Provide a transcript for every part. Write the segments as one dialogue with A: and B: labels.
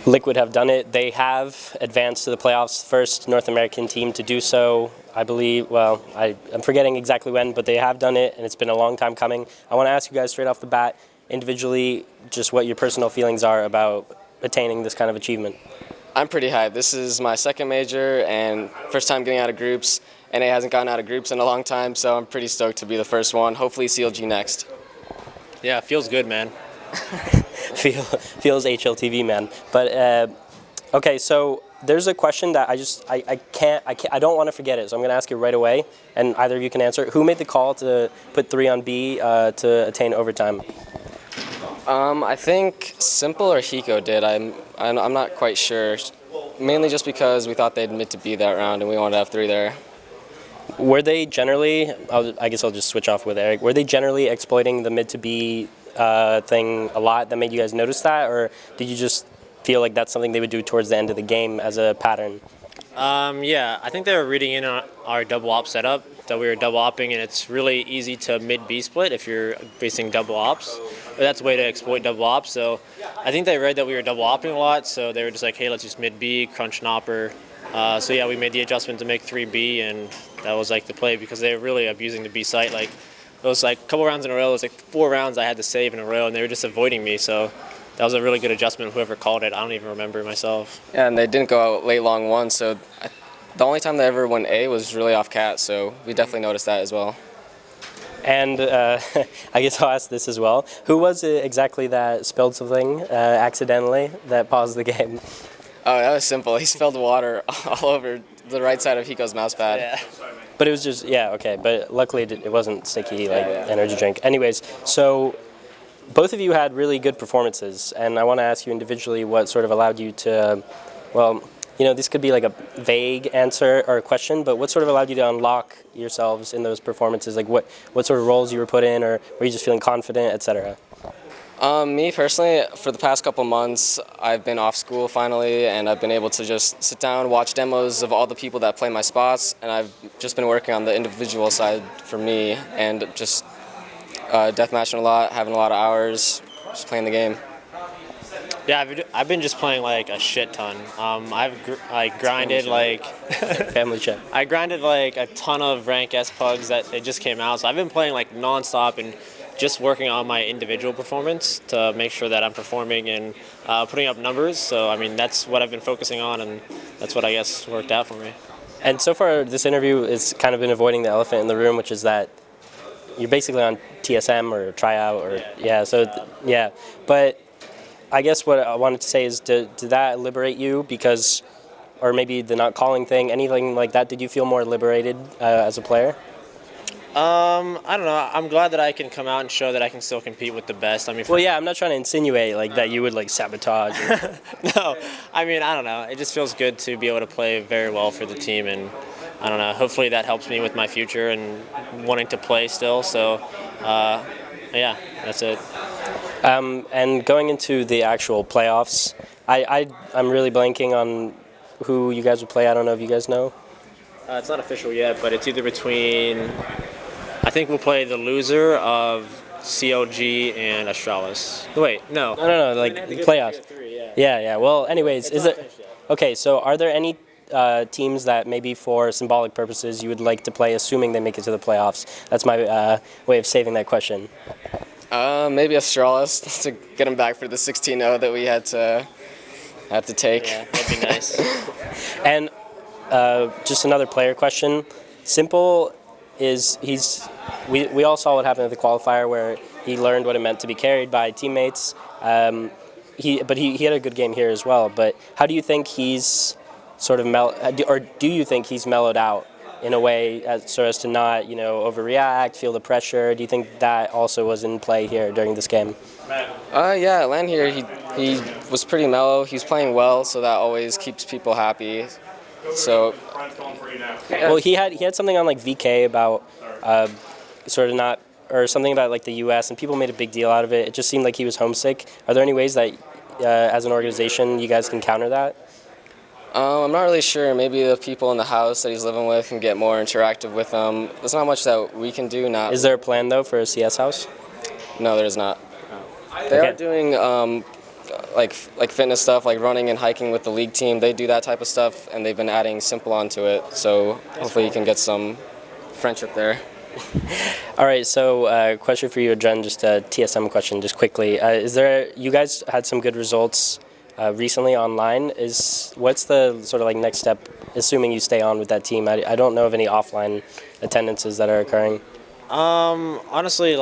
A: Liquid have done it. They have advanced to the playoffs, first North American team to do so, I believe. Well, I'm forgetting exactly when, but they have done it, and it's been a long time coming. I want to ask you guys straight off the bat, individually, just what your personal feelings are about attaining this kind of achievement.
B: I'm pretty hyped. This is my second major and first time getting out of groups. NA hasn't gotten out of groups in a long time, so I'm pretty stoked to be the first one. Hopefully CLG next.
C: Yeah, it feels good, man.
A: Feels HLTV, man. But okay, so there's a question that I don't want to forget it, so I'm going to ask you right away, and either of you can answer. Who made the call to put 3 on B to attain overtime?
B: I think Simple or Hiko did. I'm not quite sure. Mainly just because we thought they'd admit to B that round, and we wanted to have 3 there.
A: Were they generally? I guess I'll just switch off with Eric. Were they generally exploiting the mid to B thing a lot that made you guys notice that, or did you just feel like that's something they would do towards the end of the game as a pattern?
C: Yeah, I think they were reading in on our double op setup that we were double opping, and it's really easy to mid B split if you're facing double ops. But that's a way to exploit double ops. So I think they read that we were double opping a lot, so they were just like, hey, let's just mid B, crunch Nopper. So yeah, we made the adjustment to make 3B, and that was like the play because they were really abusing the B site. Like it was like a couple rounds in a row. It was like 4 rounds I had to save in a row, and they were just avoiding me. So that was a really good adjustment. Whoever called it, I don't even remember myself.
B: Yeah, and they didn't go out late long one, so the only time they ever went A was really off cat. So we definitely noticed that as well.
A: And I guess I'll ask this as well. Who was it exactly that spilled something accidentally that paused the game?
B: Oh, that was simple. He spilled water all over the right side of Hiko's mouse pad.
C: Yeah.
A: But it was just, yeah, okay. But luckily it wasn't sticky like energy drink. Anyways, so both of you had really good performances, and I want to ask you individually what sort of allowed you to, well, you know, this could be like a vague answer or a question, but what sort of allowed you to unlock yourselves in those performances? Like what sort of roles you were put in, or were you just feeling confident, etc.?
B: Me personally, for the past couple months, I've been off school finally, and I've been able to just sit down, watch demos of all the people that play my spots, and I've just been working on the individual side for me, and just deathmatching a lot, having a lot of hours, just playing the game.
C: Yeah, I've been just playing like a shit ton. I've grinded like
A: Family chat.
C: I grinded like a ton of rank S pugs that it just came out. So I've been playing like nonstop and just working on my individual performance to make sure that I'm performing and putting up numbers. So I mean that's what I've been focusing on, and that's what I guess worked out for me.
A: And so far, this interview has kind of been avoiding the elephant in the room, which is that you're basically on TSM or tryout, or yeah. But I guess what I wanted to say is, did that liberate you? Because, or maybe the not calling thing, anything like that, did you feel more liberated as a player?
C: I don't know. I'm glad that I can come out and show that I can still compete with the best. I mean,
A: well, yeah, I'm not trying to insinuate like that you would like sabotage.
C: No, I mean, I don't know. It just feels good to be able to play very well for the team, and I don't know. Hopefully that helps me with my future and wanting to play still. So, yeah, that's it.
A: And going into the actual playoffs, I'm really blanking on who you guys would play. I don't know if you guys know.
C: It's not official yet, but it's either between. I think we'll play the loser of CLG and Astralis. Wait, no.
A: No, like the playoffs. Yeah. Well, anyways, is it okay? So, are there any teams that maybe for symbolic purposes you would like to play, assuming they make it to the playoffs? That's my way of saving that question.
B: Maybe Astralis to get them back for the 16-0 that we had to take.
C: Yeah, that'd be nice.
A: And just another player question. Simple is we all saw what happened at the qualifier where he learned what it meant to be carried by teammates. He had a good game here as well. But how do you think he's sort of do you think he's mellowed out in a way so as to not overreact, feel the pressure? Do you think that also was in play here during this game?
B: Yeah, Lan here he was pretty mellow. He was playing well, so that always keeps people happy. So,
A: well, he had something on like VK about sort of not, or something about like the U.S. and people made a big deal out of it. It just seemed like he was homesick. Are there any ways that, as an organization, you guys can counter that?
B: I'm not really sure. Maybe the people in the house that he's living with can get more interactive with him. There's not much that we can do.
A: Is there a plan though for a CS house?
B: No, there is not. They are doing like fitness stuff, like running and hiking with the league team. They do that type of stuff, and they've been adding simple onto it. So hopefully you can get some friendship there.
A: All right, so question for you, adreN, just a TSM question, just quickly. You guys had some good results recently online. What's the sort of like next step, assuming you stay on with that team? I don't know of any offline attendances that are occurring.
C: Honestly,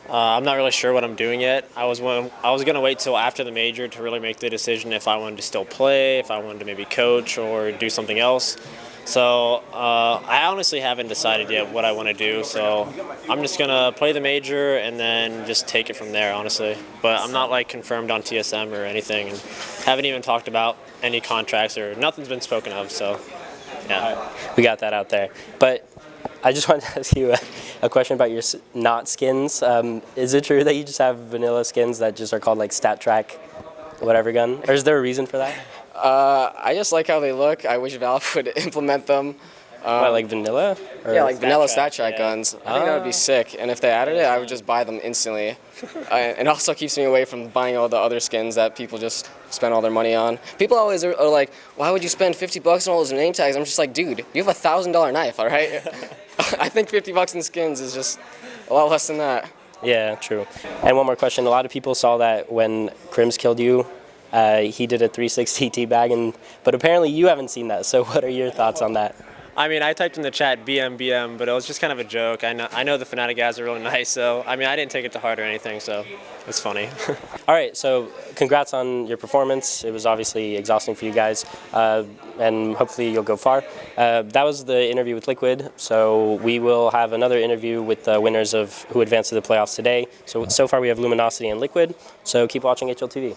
C: I'm not really sure what I'm doing yet. I was gonna wait till after the major to really make the decision if I wanted to still play, if I wanted to maybe coach or do something else. So I honestly haven't decided yet what I want to do. So I'm just gonna play the major and then just take it from there, honestly. But I'm not like confirmed on TSM or anything, and haven't even talked about any contracts or nothing's been spoken of. So yeah,
A: We got that out there. But I just wanted to ask you a question about your not skins. Is it true that you just have vanilla skins that just are called like Stat Track, whatever gun? Or is there a reason for that?
B: I just like how they look. I wish Valve would implement them.
A: What, like vanilla? Or
B: Yeah, like vanilla
C: Stat
B: stat
C: Track,
B: track
C: yeah.
B: guns. I think that would be sick. And if they added it, I would just buy them instantly. It also keeps me away from buying all the other skins that people just spend all their money on. People always are like, why would you spend $50 on all those name tags? I'm just like, dude, you have a $1,000 knife, all right? I think $50 in skins is just a lot less than that.
A: Yeah, true. And one more question. A lot of people saw that when Crims killed you, he did a 360 teabag, but apparently you haven't seen that. So what are your thoughts on that?
C: I mean, I typed in the chat BM, but it was just kind of a joke. I know the Fnatic guys are really nice, so I mean, I didn't take it to heart or anything, so it's funny.
A: All right, so congrats on your performance. It was obviously exhausting for you guys, and hopefully you'll go far. That was the interview with Liquid, so we will have another interview with the winners of who advanced to the playoffs today. So far we have Luminosity and Liquid, so keep watching HLTV.